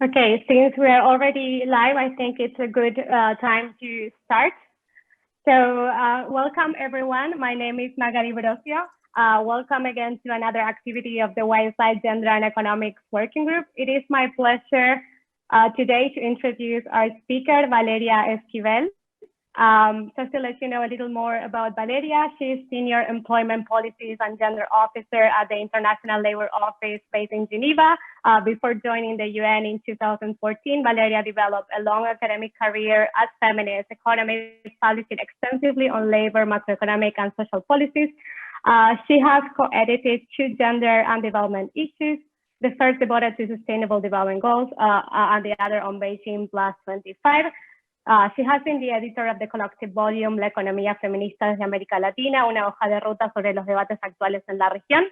Okay, since we are already live, I think it's a good time to start. So welcome everyone. My name is Magali Verosio. Welcome again to another activity of the WiseLight Gender and Economics Working Group. It is my pleasure today to introduce our speaker, Valeria Esquivel. Just to let you know a little more about Valeria, she's Senior Employment Policies and Gender Officer at the International Labour Office based in Geneva. Before joining the UN in 2014, Valeria developed a long academic career as feminist economist, publishing extensively on labor, macroeconomic, and social policies. She has co-edited 2 gender and development issues, the first devoted to sustainable development goals and the other on Beijing Plus 25. She has been the editor of the collective volume La Economía Feminista de América Latina, una hoja de ruta sobre los debates actuales en la región.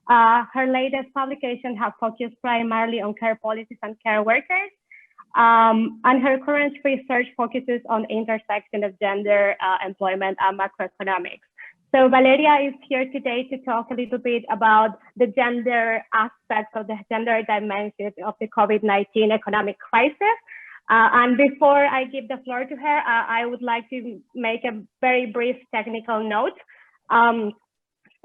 Her latest publications have focused primarily on care policies and care workers. And her current research focuses on the intersection of gender, employment, and macroeconomics. So Valeria is here today to talk a little bit about the gender aspects of the gender dimensions of the COVID-19 economic crisis. And before I give the floor to her, I would like to make a very brief technical note.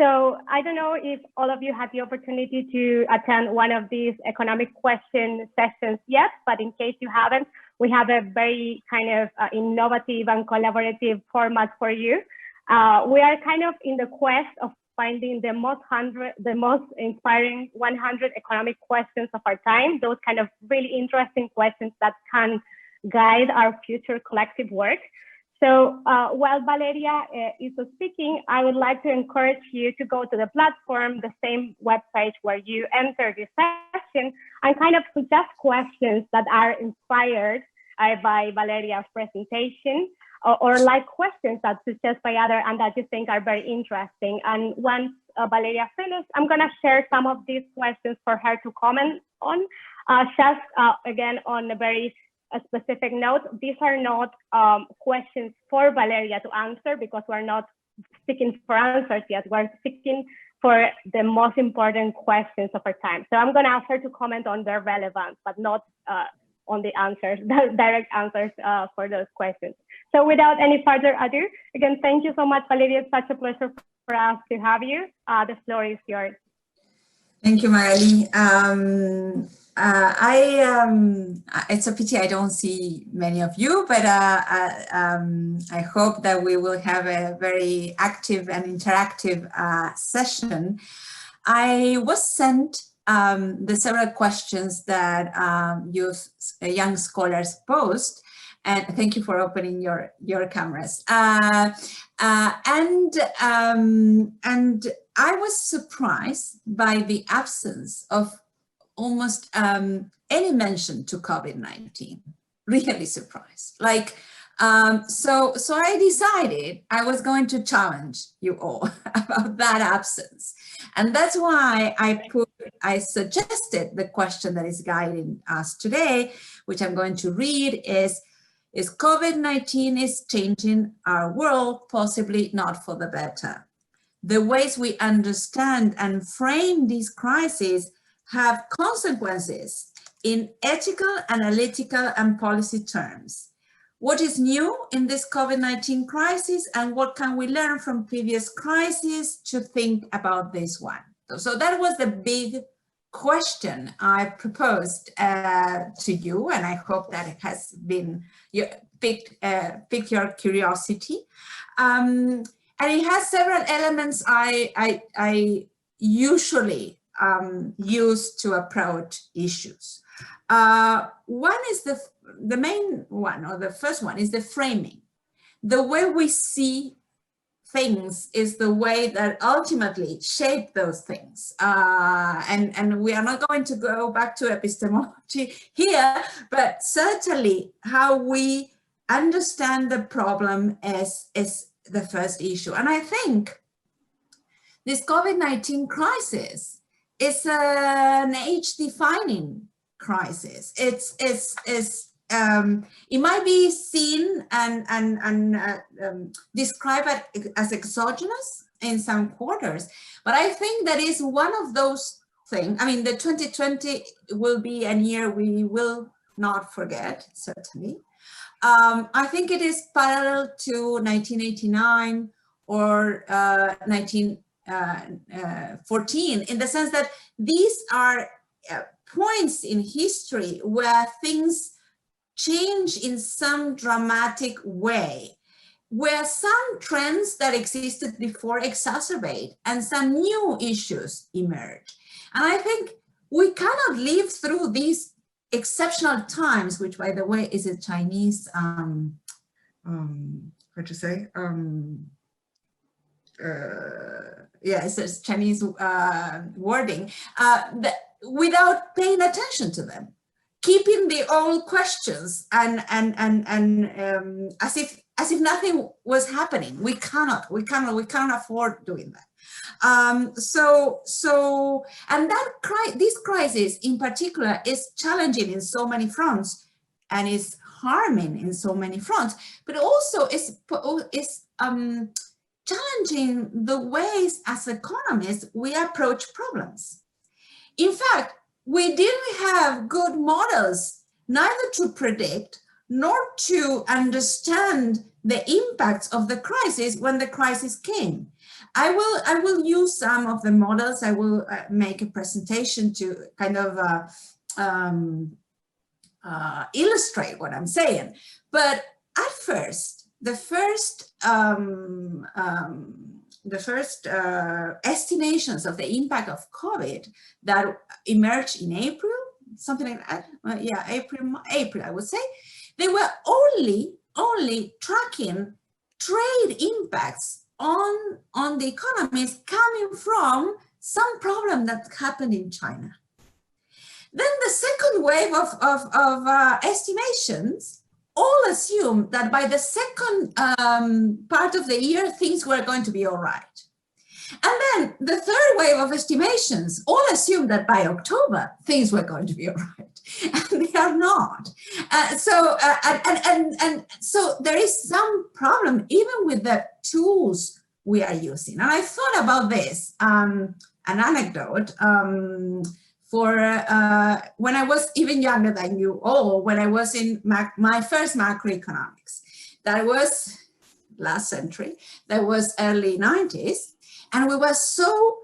So I don't know if all of you had the opportunity to attend one of these economic question sessions yet, but in case you haven't, we have a very kind of innovative and collaborative format for you. We are kind of in the quest of finding the most inspiring 100 economic questions of our time, those kind of really interesting questions that can guide our future collective work. So while Valeria is speaking, I would like to encourage you to go to the platform, the same webpage where you enter this session, and kind of suggest questions that are inspired by Valeria's presentation, or like questions that suggest by others and that you think are very interesting. And once Valeria finishes, I'm going to share some of these questions for her to comment on. Just again, on a very specific note, these are not questions for Valeria to answer because we're not seeking for answers yet. We're seeking for the most important questions of our time. So I'm going to ask her to comment on their relevance, but not on the answers, the direct answers for those questions. So without any further ado, again, thank you so much, Valeria. It's such a pleasure for us to have you. The floor is yours. Thank you, Magali. It's a pity I don't see many of you, but I hope that we will have a very active and interactive session. I was sent the several questions that you young scholars posed, and thank you for opening your cameras. And I was surprised by the absence of almost any mention to COVID-19. Really surprised. Like, so I decided I was going to challenge you all about that absence. And that's why I suggested the question that is guiding us today, which I'm going to read, is COVID-19 is changing our world, possibly not for the better. The ways we understand and frame these crises have consequences in ethical, analytical, and policy terms. What is new in this COVID-19 crisis, and what can we learn from previous crises to think about this one? So that was the big question I proposed to you, and I hope that it has been piqued your curiosity. And it has several elements I usually use to approach issues. One is the main one, or the first one, is the framing. The way we see things is the way that ultimately shape those things. And we are not going to go back to epistemology here, but certainly how we understand the problem is the first issue. And I think this COVID-19 crisis is an age-defining crisis. It might be seen and described as exogenous in some quarters, but I think that is one of those thing, I mean, the 2020 will be a year we will not forget, certainly. I think it is parallel to 1989 or 1914 in the sense that these are points in history where things change in some dramatic way, where some trends that existed before exacerbate and some new issues emerge. And I think we cannot live through these exceptional times, which, by the way, is a Chinese, what to say? Yeah, it's a Chinese wording, without paying attention to them, keeping the old questions and as if nothing was happening. We cannot afford doing that. And this crisis in particular is challenging in so many fronts and is harming in so many fronts, but also is challenging the ways as economists we approach problems. In fact, we didn't have good models, neither to predict nor to understand the impacts of the crisis when the crisis came. I will use some of the models. I will make a presentation to kind of illustrate what I'm saying. But at first, the first estimations of the impact of COVID that emerged in April, something like that, yeah, April, I would say, they were only tracking trade impacts on the economies coming from some problem that happened in China. Then the second wave of estimations all assumed that by the second part of the year, things were going to be all right. And then the third wave of estimations all assumed that by October, things were going to be all right. And they are not. So there is some problem even with the tools we are using. And I thought about this, an anecdote, for when I was even younger than you all, when I was in my first macroeconomics. That was last century, that was early 90s. And it was so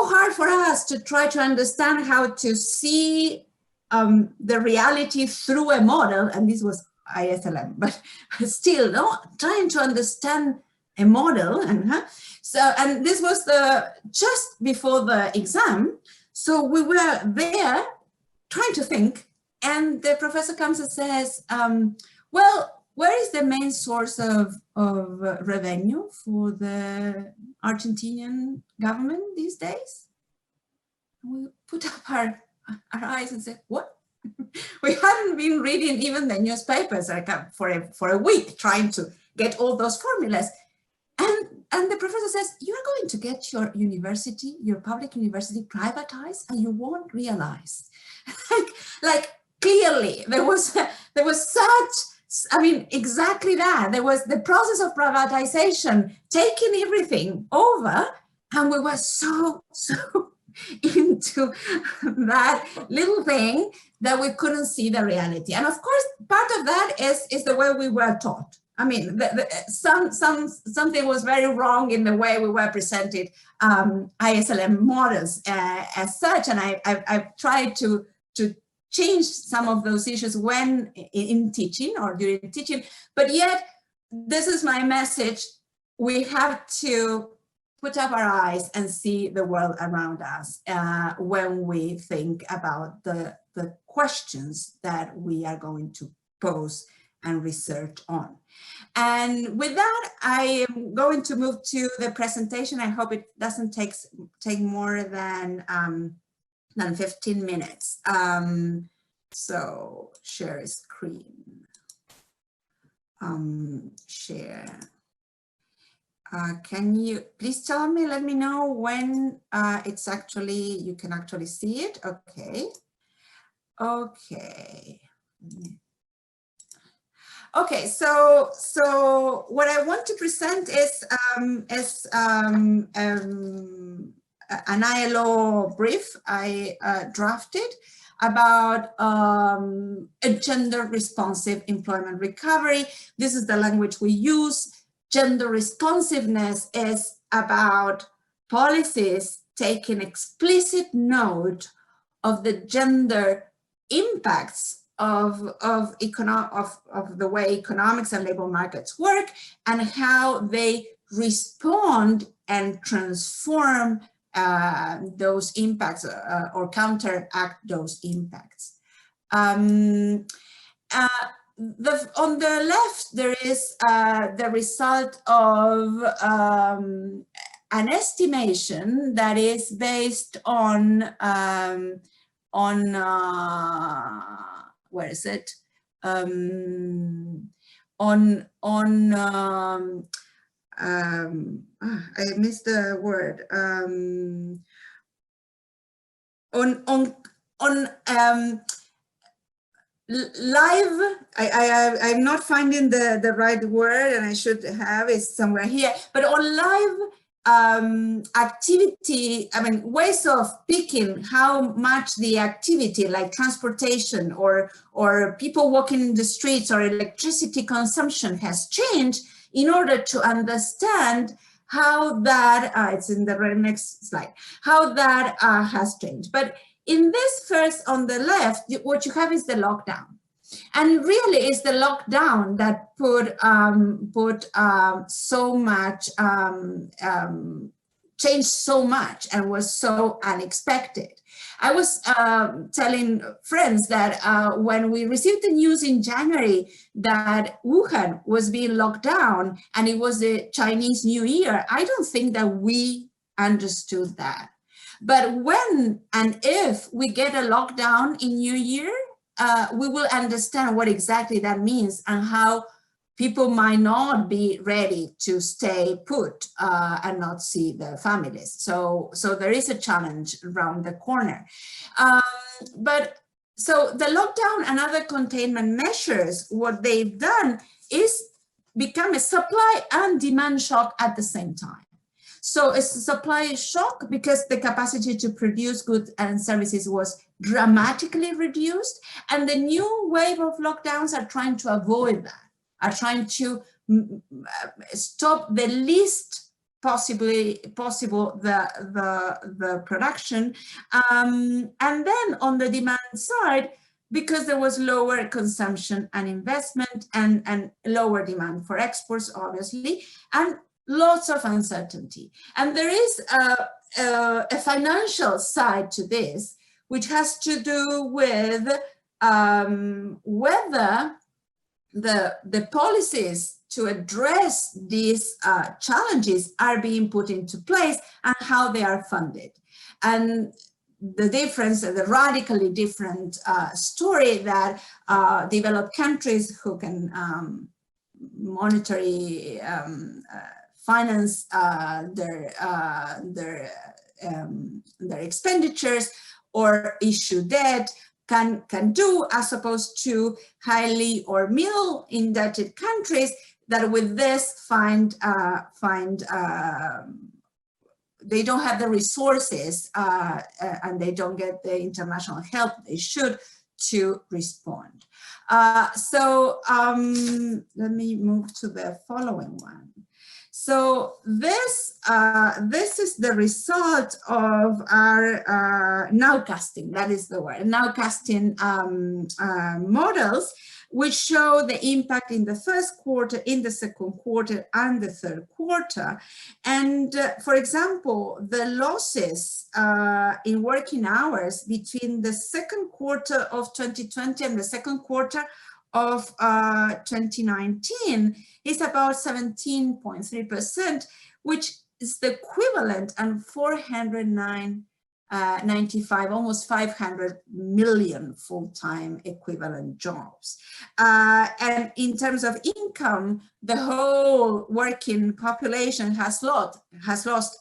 hard for us to try to understand how to see the reality through a model, and this was ISLM, but still trying to understand a model. And this was just before the exam. So we were there trying to think, and the professor comes and says, well, where is the main source of revenue for the Argentinian government these days? We put up our eyes and said, what? We hadn't been reading even the newspapers for a week trying to get all those formulas. And the professor says, you are going to get your university, your public university privatized, and you won't realize. like clearly there was such, I mean, exactly that. There was the process of privatization taking everything over, and we were so into that little thing that we couldn't see the reality. And of course, part of that is the way we were taught. I mean, something was very wrong in the way we were presented ISLM models as such, and I've tried to change some of those issues when in teaching or during teaching, but yet this is my message. We have to put up our eyes and see the world around us when we think about the questions that we are going to pose and research on. And with that, I am going to move to the presentation. I hope it doesn't take more than 15 minutes. So share screen, share. Can you please tell me, let me know when you can actually see it? Okay. Okay. Okay, so what I want to present is an ILO brief I drafted about a gender responsive employment recovery. This is the language we use. Gender responsiveness is about policies taking explicit note of the gender impacts of the way economics and labor markets work and how they respond and transform those impacts or counteract those impacts. On the left, there is the result of an estimation that is based on where is it? I missed the word. Live, I'm not finding the right word, and I should have it somewhere here, but on live activity, I mean, ways of picking how much the activity like transportation or people walking in the streets or electricity consumption has changed in order to understand how that, it's in the next slide, how that has changed. But in this first on the left, what you have is the lockdown. And really it's the lockdown that changed so much and was so unexpected. I was telling friends that when we received the news in January that Wuhan was being locked down and it was the Chinese New Year, I don't think that we understood that. But when and if we get a lockdown in New Year, we will understand what exactly that means and how people might not be ready to stay put and not see their families. So there is a challenge around the corner. So the lockdown and other containment measures, what they've done is become a supply and demand shock at the same time. So it's a supply shock because the capacity to produce goods and services was dramatically reduced, and the new wave of lockdowns are trying to avoid that, are trying to stop the least possible the production, and then on the demand side, because there was lower consumption and investment and lower demand for exports, obviously, and lots of uncertainty. And there is a financial side to this, which has to do with whether the policies to address these challenges are being put into place and how they are funded. And the difference, the radically different story that developed countries who can monetary finance their expenditures or issue debt can do, as opposed to highly or middle indebted countries that with this find they don't have the resources and they don't get the international help they should to respond. Let me move to the following one. So this is the result of our nowcasting, that is the word, nowcasting models, which show the impact in the first quarter, in the second quarter, and the third quarter. And for example, the losses in working hours between the second quarter of 2020 and the second quarter of 2019 is about 17.3%, which is the equivalent and 495, almost 500 million full-time equivalent jobs. And in terms of income, the whole working population has lost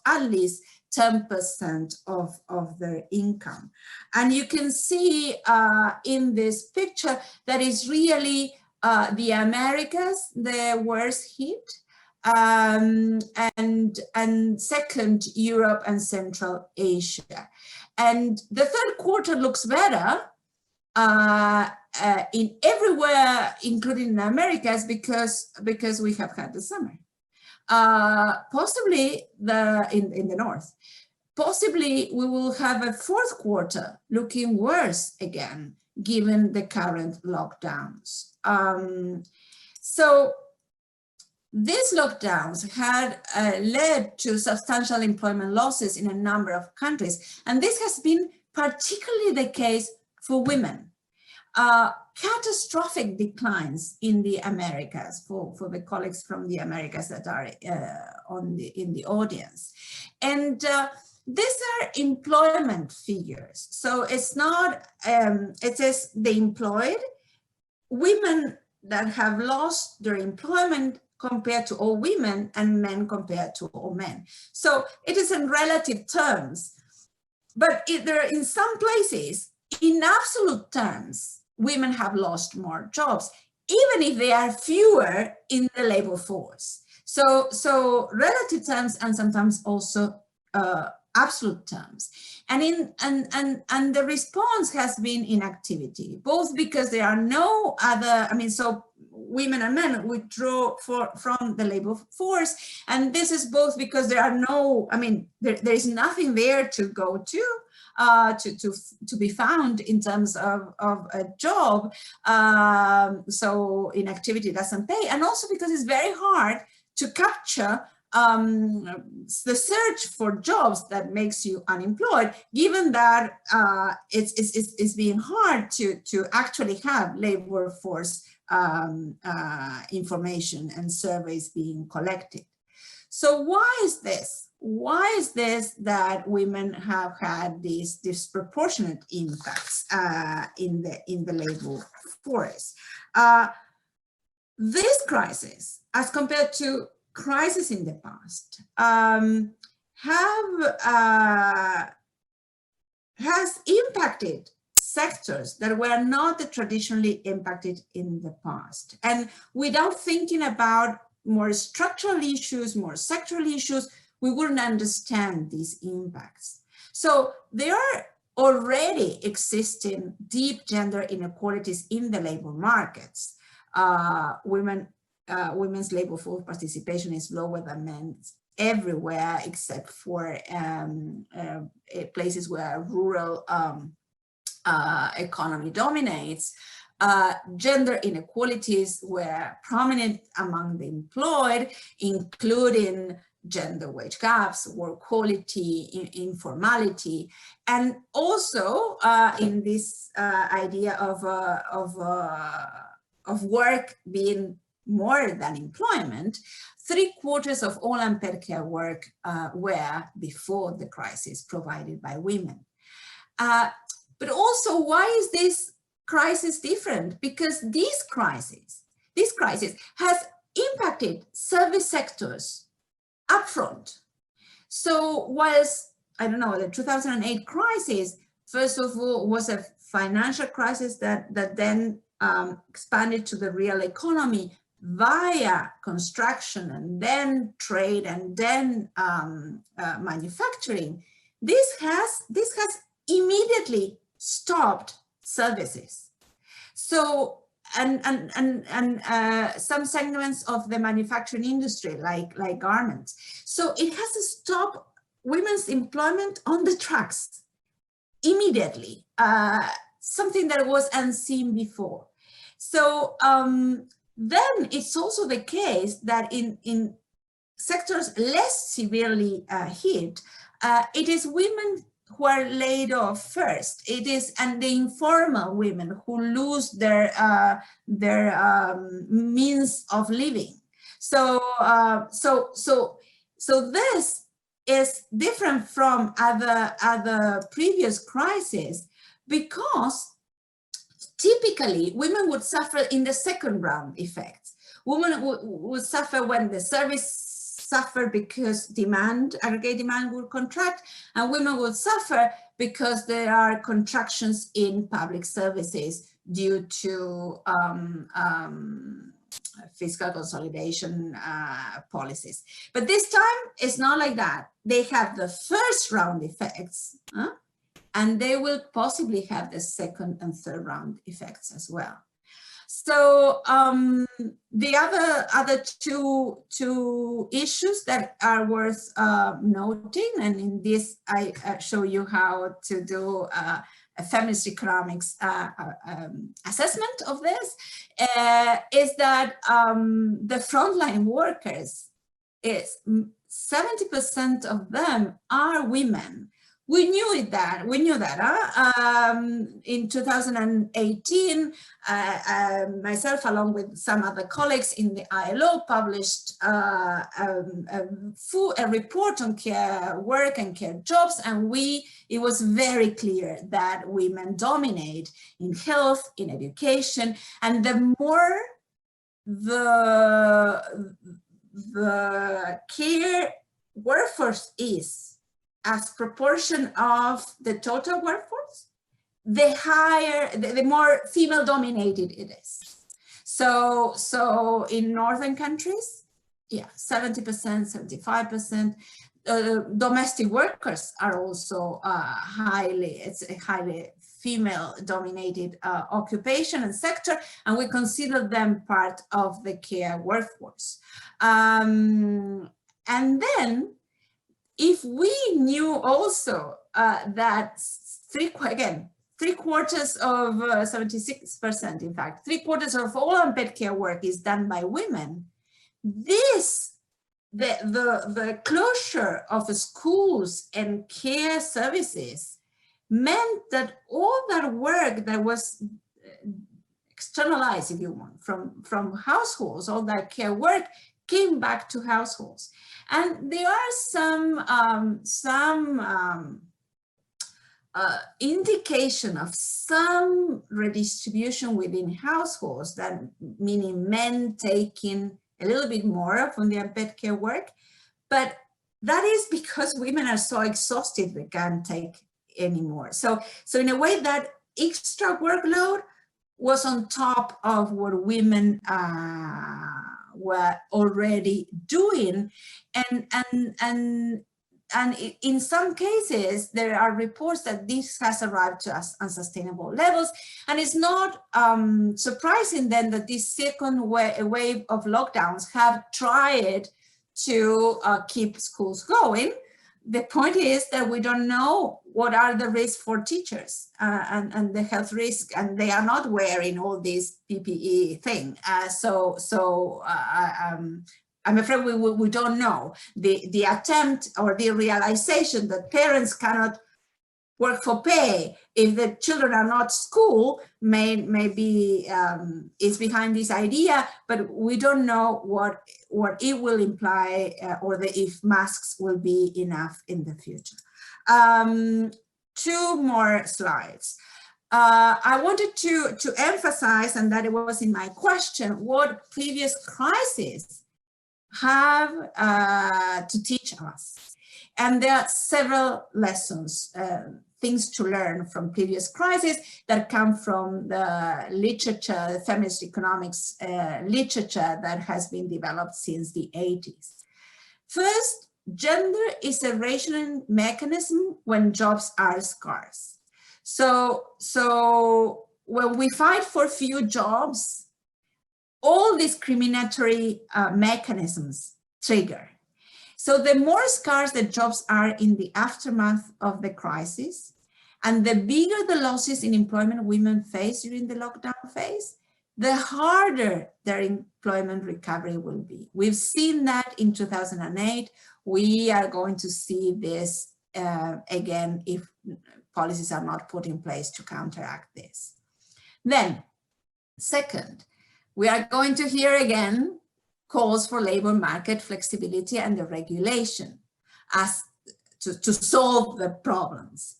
at least 10% of their income. And you can see in this picture that is really the Americas, the worst hit, and second, Europe and Central Asia. And the third quarter looks better in everywhere, including in Americas, because we have had the summer. Possibly in the north. Possibly we will have a fourth quarter looking worse again, given the current lockdowns. So these lockdowns had led to substantial employment losses in a number of countries, and this has been particularly the case for women. Catastrophic declines in the Americas for the colleagues from the Americas that are in the audience. And these are employment figures. So it's not, it is the employed, women that have lost their employment compared to all women, and men compared to all men. So it is in relative terms, but there are in some places, in absolute terms, women have lost more jobs, even if they are fewer in the labor force. So relative terms, and sometimes also absolute terms. And the response has been inactivity, both because there are no other, so women and men withdraw from the labor force, and this is both because there are no, there is nothing there to go to be found in terms of a job, so inactivity doesn't pay, and also because it's very hard to capture the search for jobs that makes you unemployed, given that it's being hard to actually have labor force information and surveys being collected. So why is this? Why is this that women have had these disproportionate impacts in the labor force? This crisis, as compared to crises in the past, has impacted sectors that were not traditionally impacted in the past. And without thinking about more structural issues, more sectoral issues, we wouldn't understand these impacts. So there are already existing deep gender inequalities in the labor markets. Women's labor force participation is lower than men's everywhere, except for places where rural economy dominates. Gender inequalities were prominent among the employed, including gender wage gaps, work quality, informality, and also in this idea of work being more than employment. 3/4 of all unpaid care work were before the crisis provided by women. But also, why is this crisis different? Because this crisis has impacted service sectors upfront. So whilst, the 2008 crisis, first of all, was a financial crisis that then expanded to the real economy via construction and then trade and then manufacturing, this has immediately stopped services. So and some segments of the manufacturing industry, like garments. So it has to stop women's employment on the tracks immediately, something that was unseen before. So then it's also the case that in sectors less severely hit, it is women who are laid off first. It is, and the informal women who lose their means of living. So this is different from other previous crises, because typically women would suffer in the second round effects. Women would suffer when the service suffer because aggregate demand will contract, and women will suffer because there are contractions in public services due to fiscal consolidation policies. But this time, it's not like that. They have the first round effects, and they will possibly have the second and third round effects as well. So the other two issues that are worth noting, and in this I show you how to do a feminist economics assessment of this, is that the frontline workers, is 70% of them are women. We knew that. In 2018, myself, along with some other colleagues in the ILO, published a report on care work and care jobs, and it was very clear that women dominate in health, in education, and the more the care workforce is as proportion of the total workforce, the more female dominated it is. So in northern countries, yeah, 70%, 75%. Domestic workers are also it's a highly female dominated occupation and sector, and we consider them part of the care workforce. And then, if we knew also that three quarters of 76%, in fact, 3/4 of all unpaid care work is done by women, the closure of schools and care services meant that all that work that was externalized, if you want, from households, all that care work came back to households. And there are some indication of some redistribution within households, that meaning men taking a little bit more from the unpaid care work, but that is because women are so exhausted they can't take anymore. So in a way, that extra workload was on top of what women were already doing, and in some cases there are reports that this has arrived to unsustainable levels, and it's not surprising then that this second wave of lockdowns have tried to keep schools going. The point is that we don't know what are the risks for teachers and the health risk, and they are not wearing all this PPE thing. I'm afraid we don't know. The attempt or the realization that parents cannot work for pay if the children are not school maybe is behind this idea, but we don't know what it will imply or if masks will be enough in the future. 2 more slides. I wanted to emphasize, and that it was in my question, what previous crises have to teach us. And there are several lessons, things to learn from previous crises that come from the literature, the feminist economics literature that has been developed since the 80s. First, gender is a rationing mechanism when jobs are scarce. So when we fight for few jobs, all discriminatory mechanisms trigger. So the more scarce the jobs are in the aftermath of the crisis, and the bigger the losses in employment women face during the lockdown phase, the harder their employment recovery will be. We've seen that in 2008. We are going to see this again if policies are not put in place to counteract this. Then, second, we are going to hear again calls for labor market flexibility and the regulation as to solve the problems.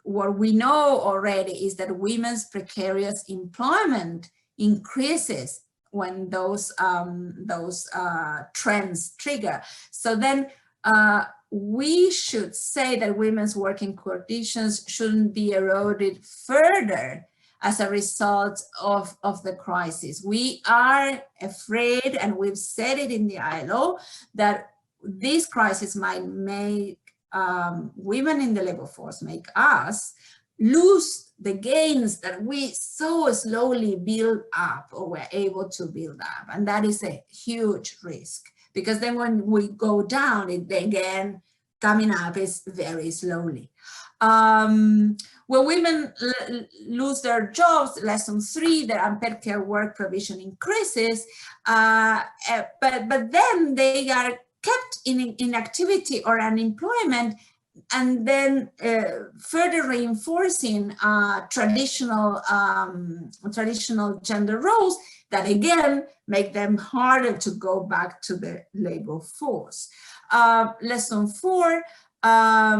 What we know already is that women's precarious employment increases when those trends trigger. So then we should say that women's working conditions shouldn't be eroded further as a result of the crisis. We are afraid, and we've said it in the ILO, that this crisis might make women in the labor force, make us lose the gains that we so slowly build up, or were able to build up. And that is a huge risk, because then when we go down, it again coming up is very slowly. When women lose their jobs, lesson 3, the unpaid care work provision increases, but then they are kept in inactivity or unemployment, and then further reinforcing traditional gender roles that again make them harder to go back to the labor force. Lesson 4, I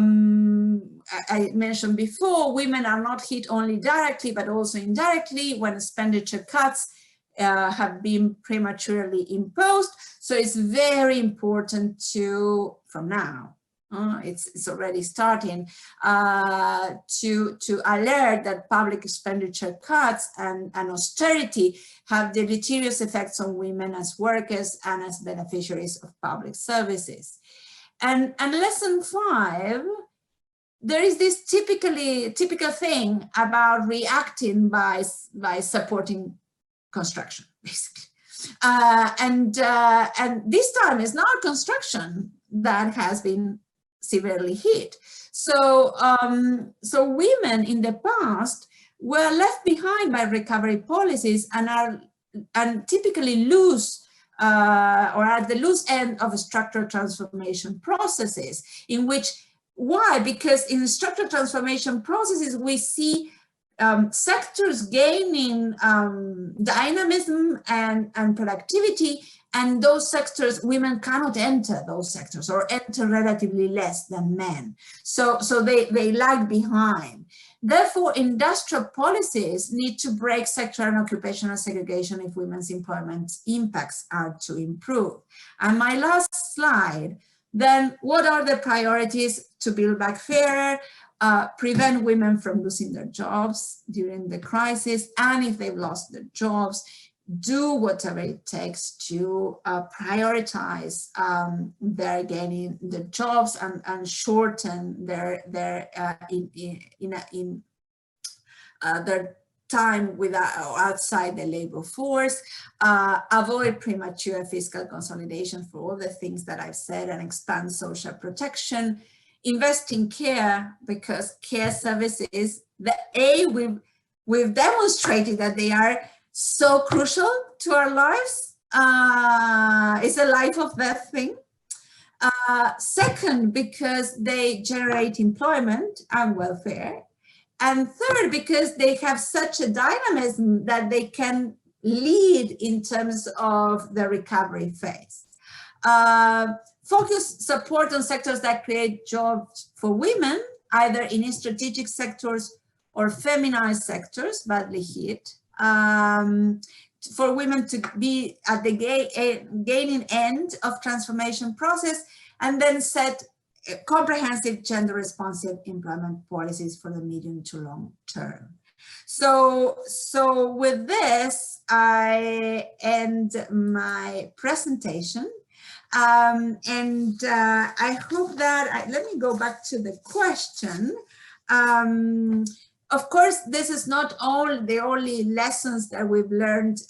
mentioned before, women are not hit only directly but also indirectly when expenditure cuts have been prematurely imposed. So it's very important to, from now, it's already starting, to alert that public expenditure cuts and austerity have deleterious effects on women as workers and as beneficiaries of public services. And lesson 5, there is this typical thing about reacting by supporting construction, basically. And this time it's not construction that has been severely hit. So, so women in the past were left behind by recovery policies and typically lose or at the loose end of structural transformation processes, in which, why? Because in structural transformation processes, we see sectors gaining dynamism and productivity, and those sectors, women cannot enter those sectors, or enter relatively less than men. So they lag behind. Therefore, industrial policies need to break sectoral and occupational segregation if women's employment impacts are to improve. And my last slide, then what are the priorities to build back fairer, prevent women from losing their jobs during the crisis, and if they've lost their jobs, do whatever it takes to prioritize their gaining the jobs and shorten their time outside the labor force, avoid premature fiscal consolidation for all the things that I've said, and expand social protection, invest in care, because care services, we've demonstrated that they are so crucial to our lives. It's a life or death thing. Second, because they generate employment and welfare. And third, because they have such a dynamism that they can lead in terms of the recovery phase. Focus support on sectors that create jobs for women, either in strategic sectors or feminized sectors badly hit. For women to be at the gaining end of transformation process, and then set comprehensive gender responsive employment policies for the medium to long term. So with this, I end my presentation. And I hope that, let me go back to the question. Of course, this is not all the only lessons that we've learned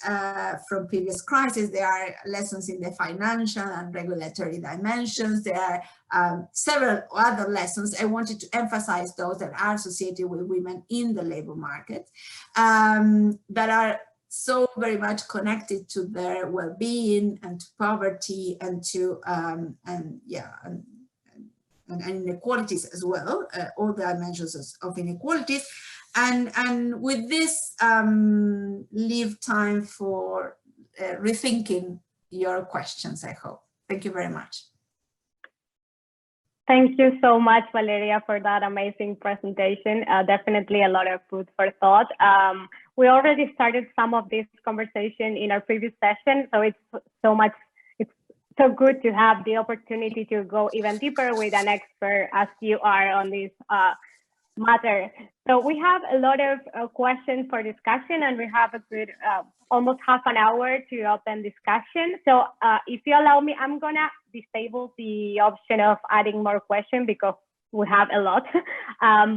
from previous crises. There are lessons in the financial and regulatory dimensions. There are several other lessons. I wanted to emphasize those that are associated with women in the labor market, that are so very much connected to their well-being and to poverty and to and inequalities as well, all the dimensions of inequalities. And with this, leave time for rethinking your questions, I hope. Thank you very much. Thank you so much, Valeria, for that amazing presentation. Definitely a lot of food for thought. We already started some of this conversation in our previous session, so it's so good to have the opportunity to go even deeper with an expert as you are on this matter. So we have a lot of questions for discussion, and we have a good almost half an hour to open discussion. So if you allow me, I'm gonna disable the option of adding more questions because we have a lot,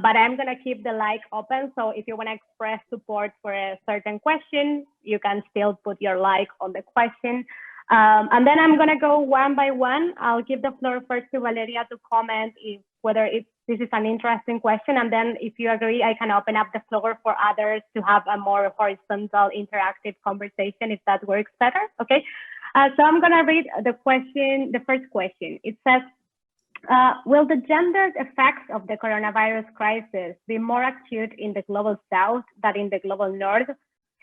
but I'm gonna keep the like open. So if you wanna express support for a certain question, you can still put your like on the question. And then I'm gonna go one by one. I'll give the floor first to Valeria to comment whether this is an interesting question. And then if you agree, I can open up the floor for others to have a more horizontal interactive conversation if that works better, okay? So I'm gonna read the first question. It says, will the gendered effects of the coronavirus crisis be more acute in the global south than in the global north,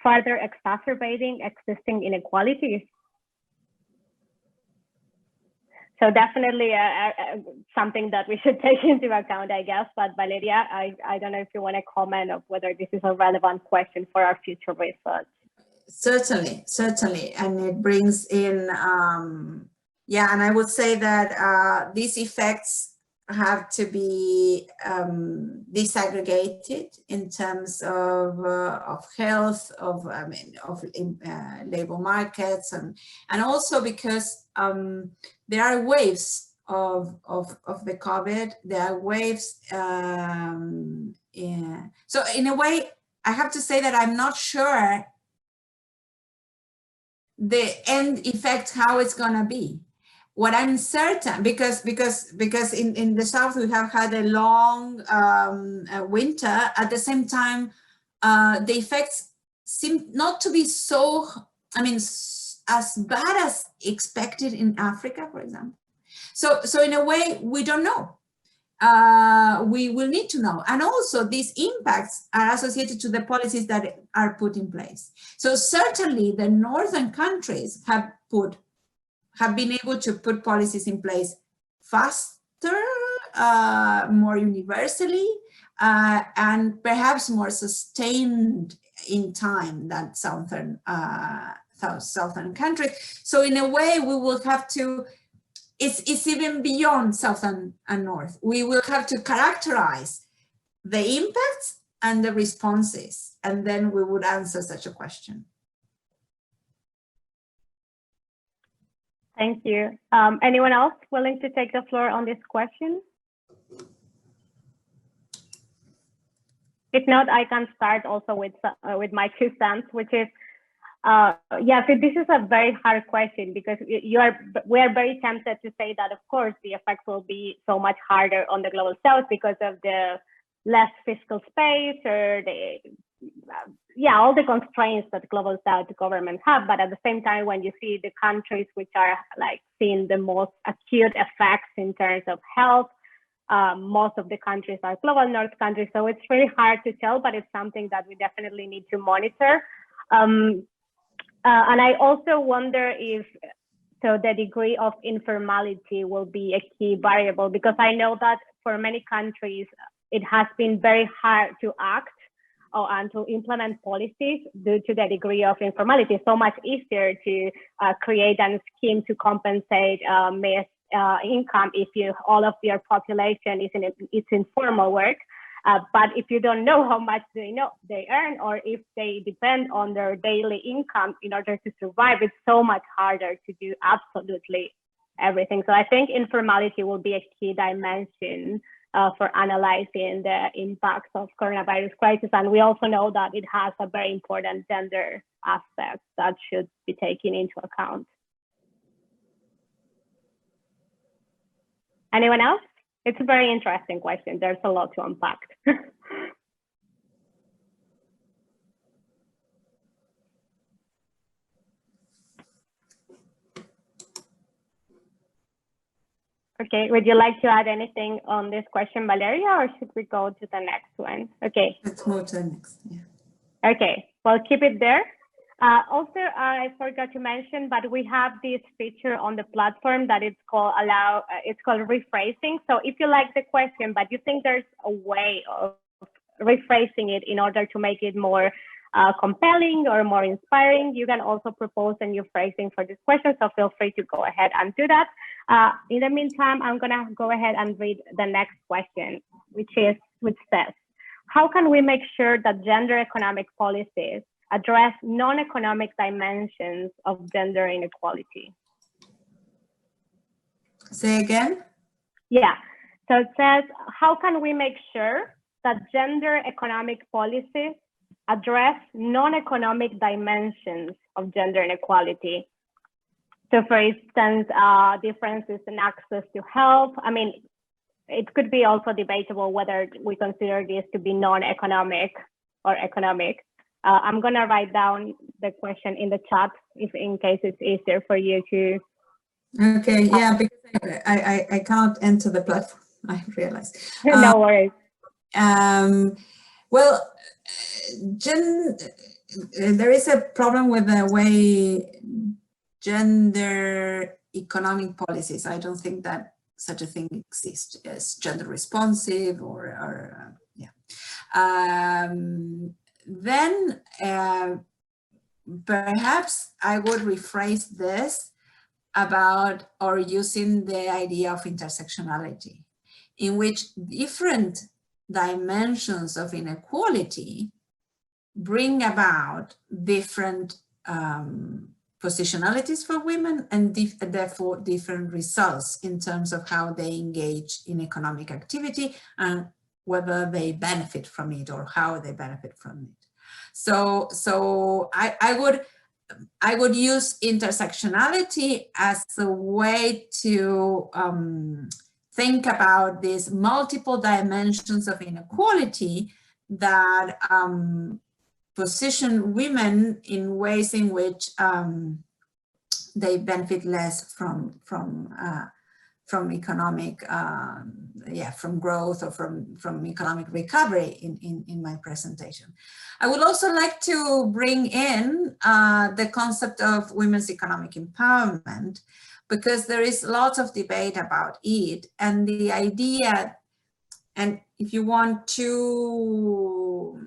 further exacerbating existing inequalities? So definitely something that we should take into account, I guess. But Valeria, I don't know if you want to comment on whether this is a relevant question for our future research. Certainly. And it brings in, yeah, and I would say that these effects have to be disaggregated in terms of health, of labor markets, and also because there are waves of the COVID. There are waves. Yeah. So in a way, I have to say that I'm not sure the end effect, how it's gonna be. What I'm certain, because in the south we have had a long winter. At the same time, the effects seem not to be so, as bad as expected in Africa, for example. So in a way, we don't know. We will need to know. And also these impacts are associated to the policies that are put in place. So certainly the northern countries have been able to put policies in place faster, more universally, and perhaps more sustained in time than southern countries. So in a way, we will have to, it's even beyond south and north. We will have to characterize the impacts and the responses, and then we would answer such a question. Thank you. Anyone else willing to take the floor on this question? If not, I can start also with my 2 cents, which is, yeah, so this is a very hard question because we are very tempted to say that, of course, the effects will be so much harder on the global south because of the less fiscal space or all the constraints that global south governments have. But at the same time, when you see the countries which are like seeing the most acute effects in terms of health, most of the countries are global north countries. So it's really hard to tell, but it's something that we definitely need to monitor. And I also wonder if the degree of informality will be a key variable, because I know that for many countries, it has been very hard to act and to implement policies due to the degree of informality. It's so much easier to create a scheme to compensate income if all of your population is in informal work. But if you don't know how much they earn, or if they depend on their daily income in order to survive, it's so much harder to do absolutely everything. So I think informality will be a key dimension for analyzing the impacts of coronavirus crisis. And we also know that it has a very important gender aspect that should be taken into account. Anyone else? It's a very interesting question. There's a lot to unpack. Okay, would you like to add anything on this question, Valeria, or should we go to the next one? Okay. Let's move to the next, yeah. Okay, well, keep it there. Also, I forgot to mention, but we have this feature on the platform that it's called rephrasing. So if you like the question, but you think there's a way of rephrasing it in order to make it more compelling or more inspiring, you can also propose a new phrasing for this question. So feel free to go ahead and do that. In the meantime, I'm gonna go ahead and read the next question, which says, how can we make sure that gender economic policies address non-economic dimensions of gender inequality? Say again? Yeah, so it says, how can we make sure that gender economic policies address non-economic dimensions of gender inequality? So for instance, differences in access to health. I mean, it could be also debatable whether we consider this to be non-economic or economic. I'm gonna write down the question in the chat if in case it's easier for you to. Okay, yeah, because I cannot enter the platform, I realize. No worries. Well, there is a problem with the way gender economic policies. I don't think that such a thing exists as gender responsive or yeah. Then perhaps I would rephrase this about or using the idea of intersectionality, in which different dimensions of inequality bring about different positionalities for women and therefore different results in terms of how they engage in economic activity and whether they benefit from it or how they benefit from it. So I would use intersectionality as a way to think about these multiple dimensions of inequality that position women in ways in which they benefit less from economic, from growth or from economic recovery in my presentation. I would also like to bring in the concept of women's economic empowerment, because there is lots of debate about it, and the idea, and if you want two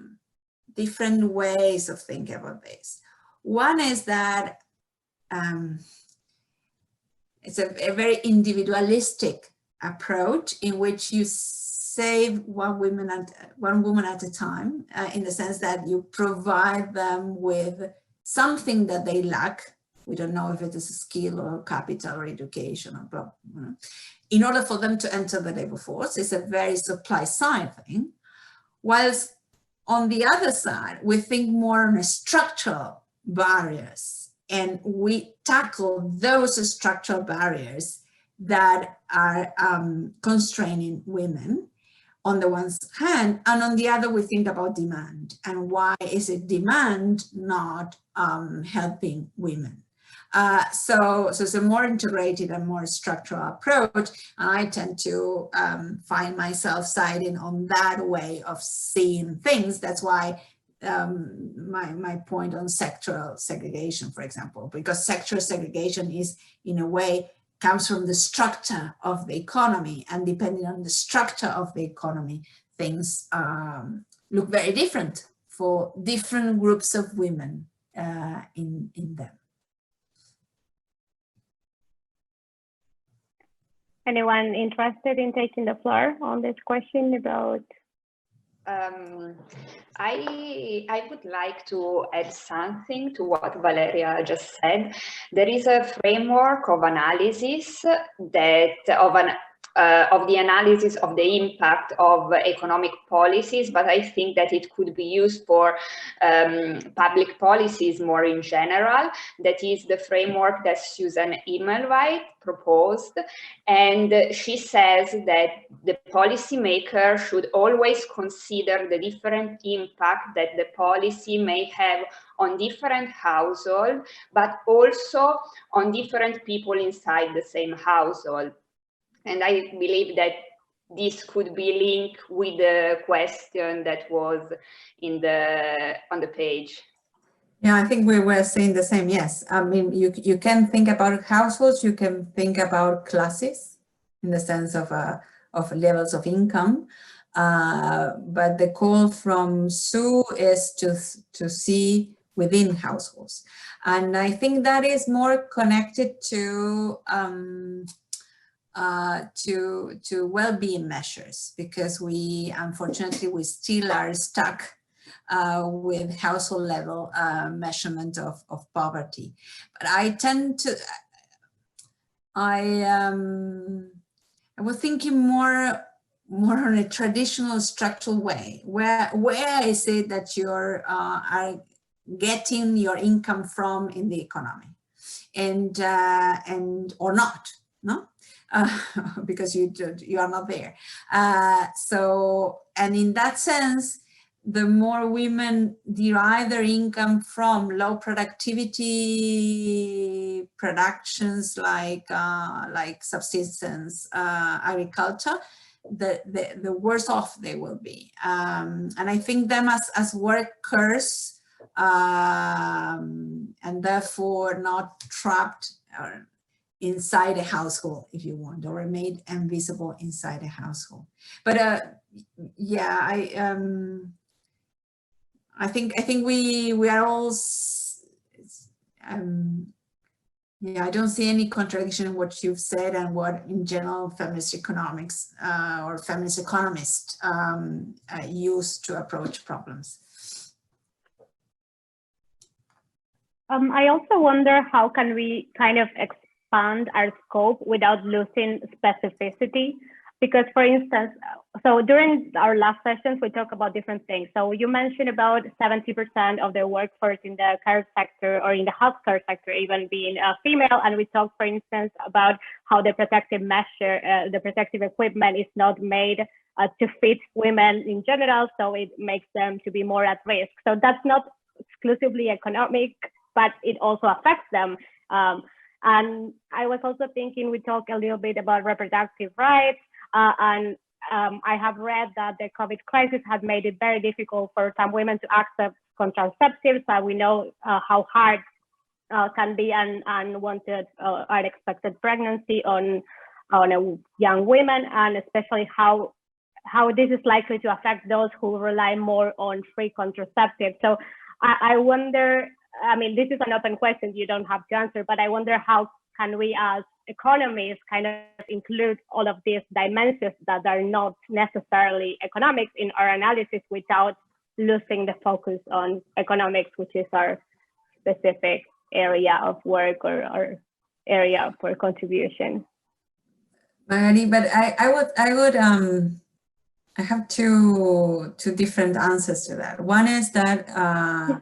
different ways of thinking about this. One is that it's a very individualistic approach in which you save one woman at a time, in the sense that you provide them with something that they lack. We don't know if it is a skill or capital or education or blah, blah. In order for them to enter the labor force. It's a very supply side thing. Whilst on the other side, we think more on structural barriers, and we tackle those structural barriers that are constraining women on the one hand, and on the other we think about demand, and why is it demand not helping women. So it's a more integrated and more structural approach, and I tend to find myself siding on that way of seeing things. That's why my point on sectoral segregation, for example, because sectoral segregation is, in a way, comes from the structure of the economy, and depending on the structure of the economy, things look very different for different groups of women in them. Anyone interested in taking the floor on this question about? I would like to add something to what Valeria just said. There is a framework of analysis that of the analysis of the impact of economic policies, but I think that it could be used for public policies more in general. That is the framework that Susan Immelweis proposed, and she says that the policymaker should always consider the different impact that the policy may have on different households, but also on different people inside the same household. And I believe that this could be linked with the question that was on the page. Yeah, I think we were saying the same. Yes, I mean, you can think about households, you can think about classes in the sense of levels of income, but the call from Sue is to see within households, and I think that is more connected to to well-being measures, because unfortunately we still are stuck with household level measurement of poverty. But I was thinking more on a traditional structural way. Where is it that you're are getting your income from in the economy, and or not, no? Because you are not there. So, and in that sense, the more women derive their income from low productivity productions like subsistence agriculture, the worse off they will be. And I think them as workers, and therefore not trapped inside a household, if you want, or made invisible inside a household. But yeah, I think we are all, yeah, I don't see any contradiction in what you've said and what in general feminist economics or feminist economists use to approach problems. I also wonder, how can we kind of expand our scope without losing specificity? Because, for instance, so during our last sessions, we talked about different things. So you mentioned about 70% of the workforce in the care sector or in the healthcare sector even being female. And we talked, for instance, about how the protective measure, the protective equipment is not made to fit women in general. So it makes them to be more at risk. So that's not exclusively economic, but it also affects them. And I was also thinking, we talked a little bit about reproductive rights. And I have read that the COVID crisis has made it very difficult for some women to access contraceptives. We know how hard can be unwanted or unexpected pregnancy on a young women, and especially how this is likely to affect those who rely more on free contraceptives. So I wonder, I mean, this is an open question, you don't have to answer, but I wonder how can we as economists kind of include all of these dimensions that are not necessarily economics in our analysis without losing the focus on economics, which is our specific area of work or area for contribution. Magali, but I have two different answers to that. One is that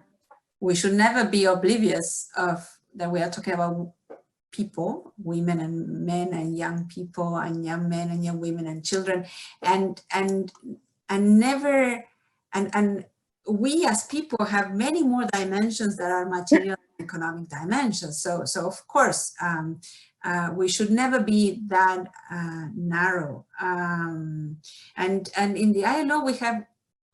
we should never be oblivious of that we are talking about people, women and men and young people and young men and young women and children, and we as people have many more dimensions that are material and economic dimensions. So of course we should never be that narrow. And in the ILO we have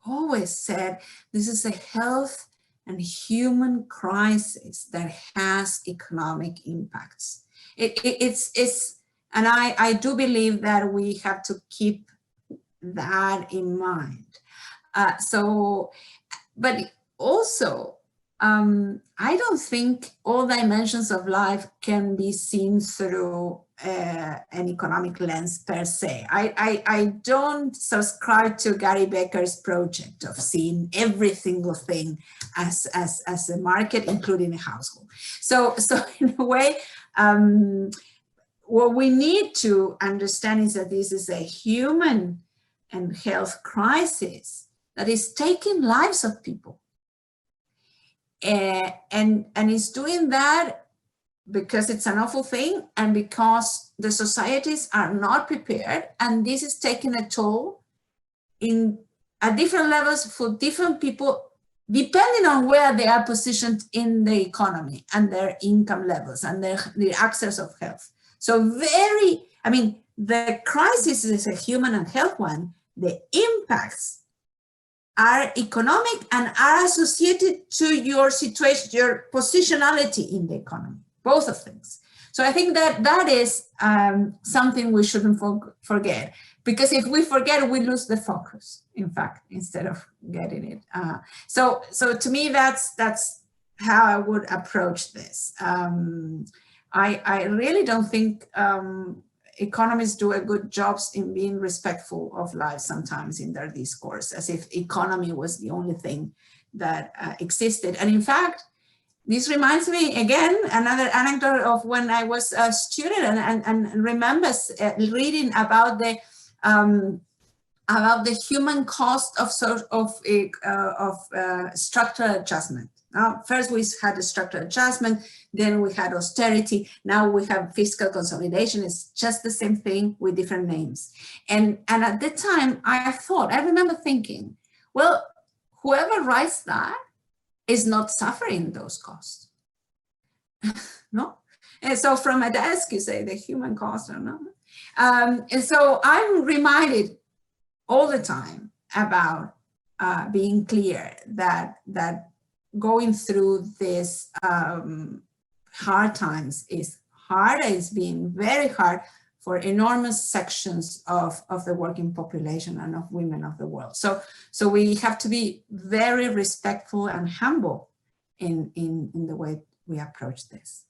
always said this is a health and human crisis that has economic impacts. And I do believe that we have to keep that in mind. But also, I don't think all dimensions of life can be seen through an economic lens per se. I don't subscribe to Gary Becker's project of seeing every single thing as a market, including a household. So in a way, what we need to understand is that this is a human and health crisis that is taking lives of people. And it's doing that because it's an awful thing and because the societies are not prepared, and this is taking a toll at different levels for different people depending on where they are positioned in the economy and their income levels and their access of health. So the crisis is a human and health one. The impacts are economic and are associated to your situation, your positionality in the economy, both of things. So I think that is something we shouldn't forget, because if we forget, we lose the focus, in fact, instead of getting it. So to me, that's how I would approach this. I really don't think economists do a good job in being respectful of life sometimes in their discourse, as if economy was the only thing that existed. And in fact, this reminds me again, another anecdote of when I was a student and remembers reading about the human cost of structural adjustment. Now, first we had a structural adjustment, then we had austerity, now we have fiscal consolidation. It's just the same thing with different names. And at the time I remember thinking, well, whoever writes that is not suffering those costs. No? And so from a desk, you say the human cost or not. And so I'm reminded all the time about being clear that going through this hard times is hard. It's been very hard for enormous sections of the working population and of women of the world. So we have to be very respectful and humble in the way we approach this.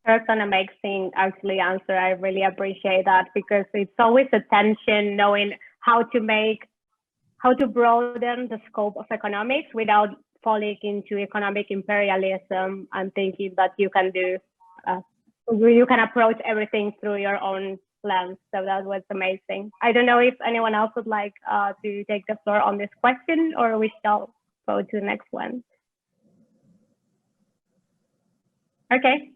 That's an amazing actually answer. I really appreciate that, because it's always a tension knowing how to broaden the scope of economics without falling into economic imperialism and thinking that you can do, you can approach everything through your own lens. So that was amazing. I don't know if anyone else would like to take the floor on this question, or we shall go to the next one. Okay,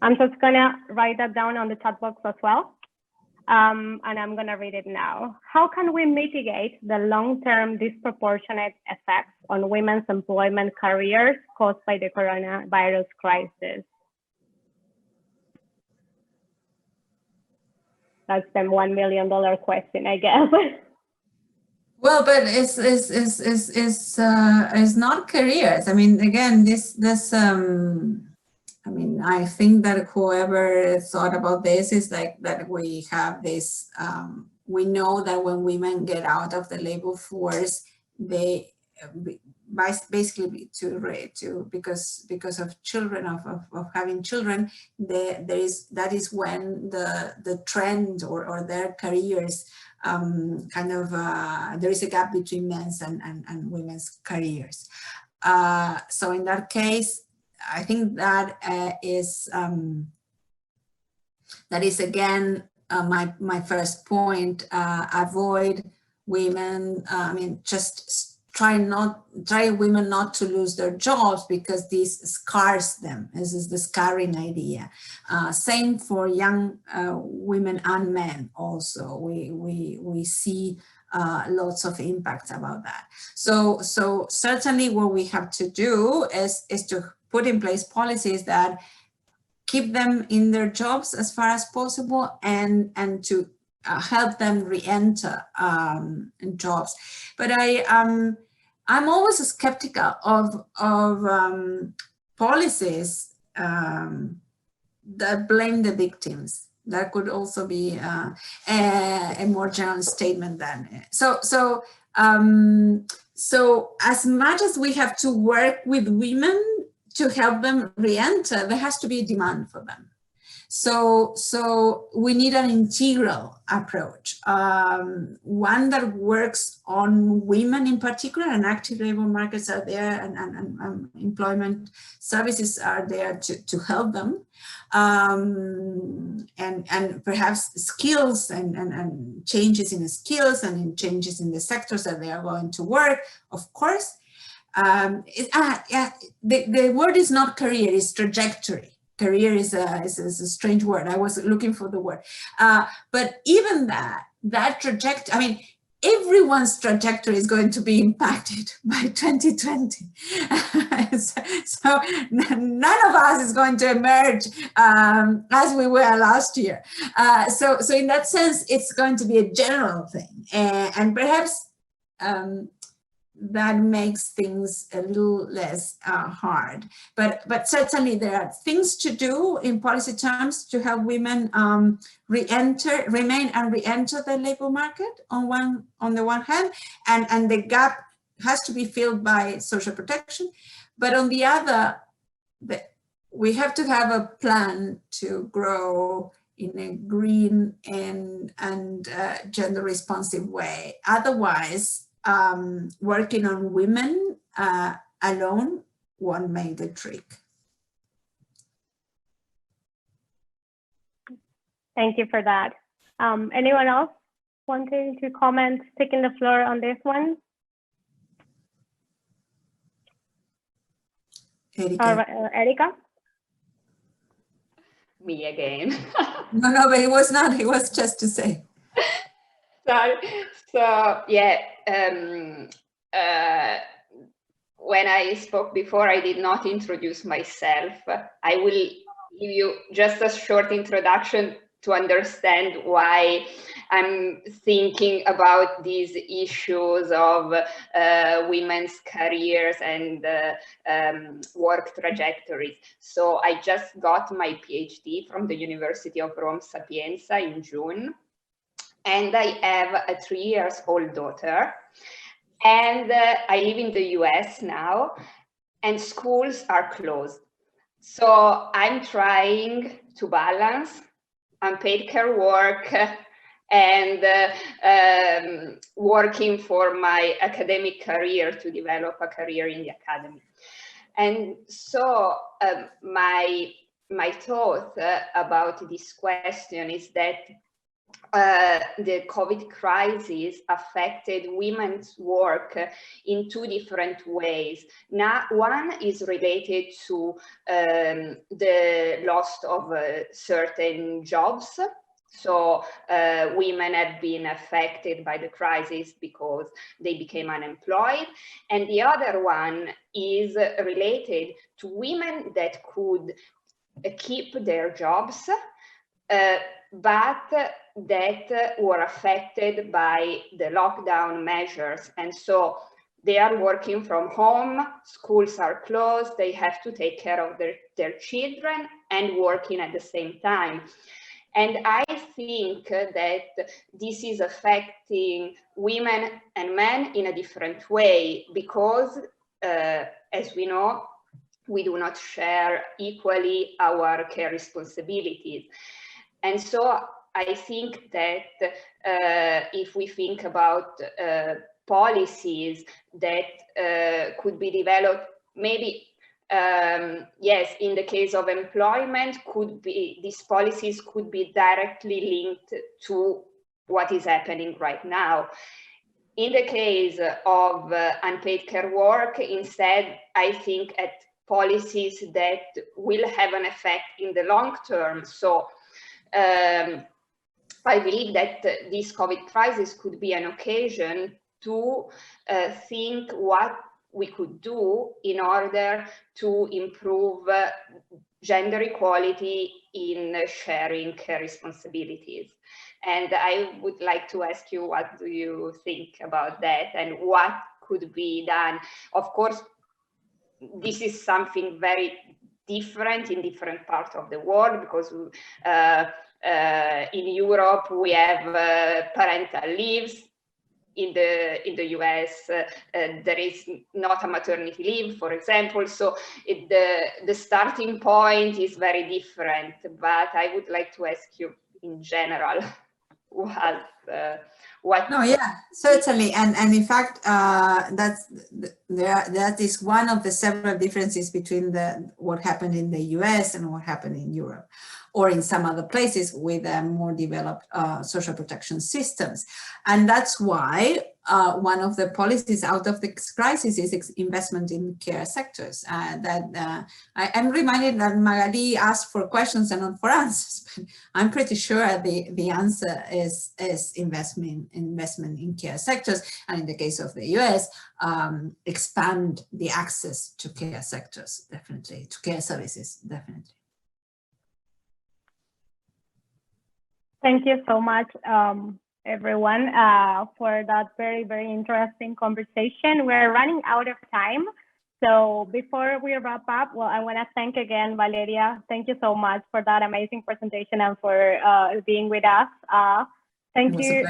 I'm just gonna write that down on the chat box as well. And I'm gonna read it now. How can we mitigate the long-term disproportionate effects on women's employment careers caused by the coronavirus crisis? That's the $1 million question, I guess. Well, but it's not careers. I mean, again, I mean, I think that whoever thought about this is like that we have this, we know that when women get out of the labor force, they basically because of children, of having children, that is when the trend or their careers there is a gap between men's and women's careers. So in that case, I think that is again my first point. Avoid women. I mean, just try women not to lose their jobs, because this scars them. This is the scarring idea. Same for young women and men. Also, we see lots of impacts about that. So certainly what we have to do is to put in place policies that keep them in their jobs as far as possible, and to help them re-enter jobs. But I'm always skeptical of policies that blame the victims. That could also be a more general statement than so as much as we have to work with women to help them re-enter, there has to be a demand for them. So we need an integral approach, one that works on women in particular, and active labor markets are there, and employment services are there to help them, and perhaps skills and changes in the skills and in changes in the sectors that they are going to work, of course. The word is not career, it's trajectory. Career is a strange word. I was looking for the word. But even that trajectory, I mean, everyone's trajectory is going to be impacted by 2020. So none of us is going to emerge as we were last year. So in that sense, it's going to be a general thing. And perhaps that makes things a little less hard. But certainly there are things to do in policy terms to help women remain and re-enter the labor market on the one hand, and the gap has to be filled by social protection. But on the other, we have to have a plan to grow in a green and gender responsive way. Otherwise, working on women alone won't make the trick. Thank you for that. Anyone else wanting to comment, taking the floor on this one? Erika? Me again. No, but it was not. It was just to say. So yeah. When I spoke before, I did not introduce myself. I will give you just a short introduction to understand why I'm thinking about these issues of women's careers and work trajectories. So I just got my PhD from the University of Rome Sapienza in June, and I have a 3-year-old daughter. And I live in the US now, and schools are closed. So I'm trying to balance unpaid care work and working for my academic career to develop a career in the academy. And so my thought about this question is that the COVID crisis affected women's work in 2 different ways. Now, one is related to the loss of certain jobs. So women have been affected by the crisis because they became unemployed. And the other one is related to women that could keep their jobs, but that were affected by the lockdown measures. And so they are working from home, schools are closed, they have to take care of their children and working at the same time. And I think that this is affecting women and men in a different way because, as we know, we do not share equally our care responsibilities. And so I think that if we think about policies that could be developed, maybe, yes, in the case of employment, these policies could be directly linked to what is happening right now. In the case of unpaid care work, instead, I think at policies that will have an effect in the long term. So I believe that this COVID crisis could be an occasion to think what we could do in order to improve gender equality in sharing care responsibilities. And I would like to ask you, what do you think about that and what could be done? Of course, this is something very different in different parts of the world because in Europe we have parental leaves. In the US, there is not a maternity leave, for example. So the starting point is very different. But I would like to ask you in general, what? No, yeah, certainly, and in fact, that is one of the several differences between what happened in the US and what happened in Europe, or in some other places with more developed social protection systems, and that's why one of the policies out of this crisis is investment in care sectors. I'm reminded that Magali asked for questions and not for answers, but I'm pretty sure the answer is investment in care sectors, and in the case of the US, expand the access to care sectors, definitely, to care services, definitely. Thank you so much, everyone, for that very, very interesting conversation. We're running out of time. So before we wrap up, well, I want to thank again, Valeria. Thank you so much for that amazing presentation and for being with us. Thank you,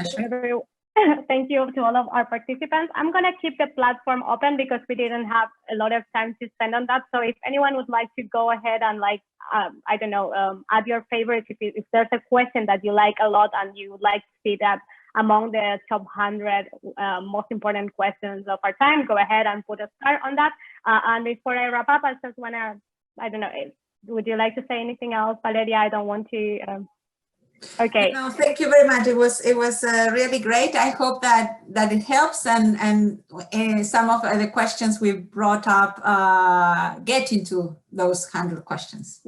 Thank you to all of our participants. I'm going to keep the platform open because we didn't have a lot of time to spend on that. So if anyone would like to go ahead and I don't know, add your favorites, if there's a question that you like a lot and you would like to see that among the top 100 most important questions of our time, go ahead and put a star on that. And before I wrap up, I just want to, I don't know, would you like to say anything else, Valeria? I don't want to. Okay. No, thank you very much. It was really great. I hope that it helps and some of the questions we brought up get into those 100 questions.